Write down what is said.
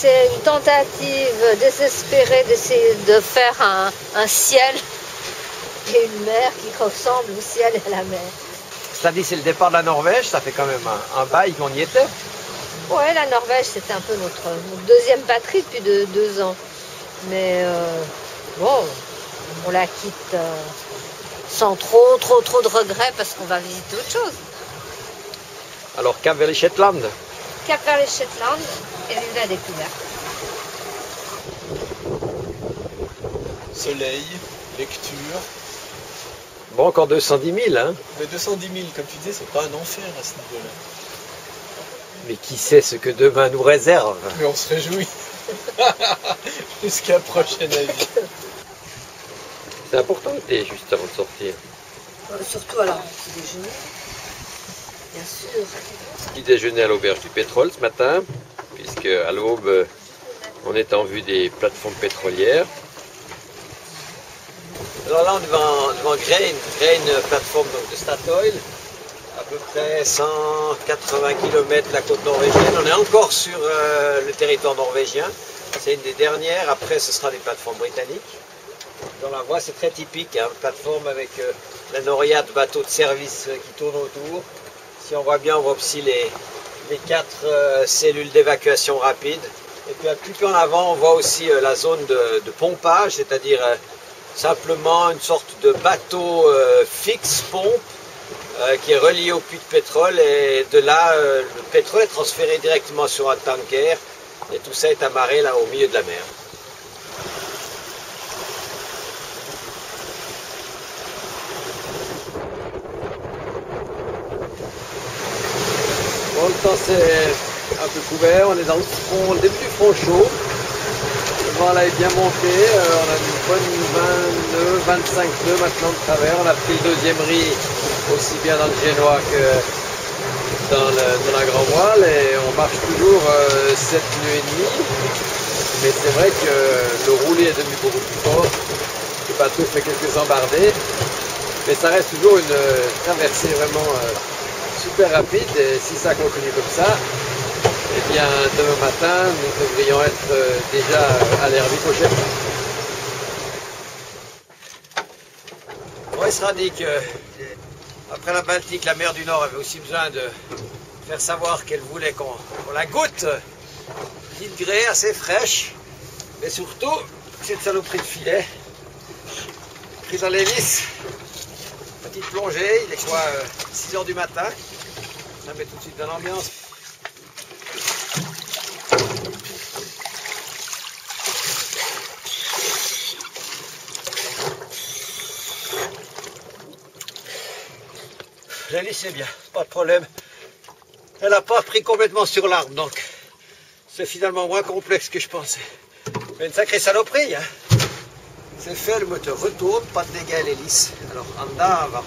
c'est une tentative désespérée d'essayer de faire un ciel et une mer qui ressemble au ciel et à la mer. Ça dit, c'est le départ de la Norvège, ça fait quand même un bail qu'on y était. Ouais, la Norvège, c'était un peu notre deuxième patrie depuis 2 ans. Mais bon, on la quitte sans trop de regrets parce qu'on va visiter autre chose. Alors, Cap vers les Shetland. Cap vers les Shetland et l'île de la découverte. Soleil, lecture. Bon, encore 210 000, hein. Mais 210 000, comme tu disais, c'est pas un enfer à ce niveau-là. Mais qui sait ce que demain nous réserve? Mais on se réjouit. Jusqu'à la prochaine avis. C'est important l'été, juste avant de sortir. Surtout alors, petit déjeuner, bien sûr. Petit déjeuner à l'auberge du pétrole ce matin, puisque à l'aube, on est en vue des plateformes pétrolières. Alors là, on est devant Grain plateforme donc, de Statoil, à peu près 180 km de la côte norvégienne. On est encore sur le territoire norvégien. C'est une des dernières. Après, ce sera des plateformes britanniques. Dans la voie, c'est très typique, hein, une plateforme avec la noria de bateaux de service qui tournent autour. Si on voit bien, on voit aussi les 4 cellules d'évacuation rapide. Et puis plus qu'en avant, on voit aussi la zone de pompage, c'est-à-dire simplement une sorte de bateau fixe pompe qui est relié au puits de pétrole. Et de là, le pétrole est transféré directement sur un tanker. Et tout ça est amarré là au milieu de la mer. Bon, le temps c'est un peu couvert, on est dans le début du front chaud. Le vent là est bien monté, on a une bonne 20 nœuds, 25 nœuds maintenant de travers. On a pris le deuxième riz aussi bien dans le génois que dans la grand voile et on marche toujours 7 nœuds et demi. Mais c'est vrai que le roulis est devenu beaucoup plus fort. Le bateau fait quelques embardées, mais ça reste toujours une traversée vraiment super rapide. Et si ça continue comme ça, eh bien demain matin, nous devrions être déjà à l'Hervé prochaine. Bon, il sera dit que après la Baltique, la mer du Nord avait aussi besoin de faire savoir qu'elle voulait qu'on la goûte. Petite grès assez fraîche, mais surtout cette saloperie de filet prise dans les vis. Petite plongée, il est quoi 6 h du matin. Ça met tout de suite dans l'ambiance. L'hélice c'est bien, pas de problème. Elle n'a pas pris complètement sur l'arbre, donc c'est finalement moins complexe que je pensais. Mais une sacrée saloperie, hein. C'est fait, le moteur retourne, pas de dégâts à l'hélice. Alors, Anda va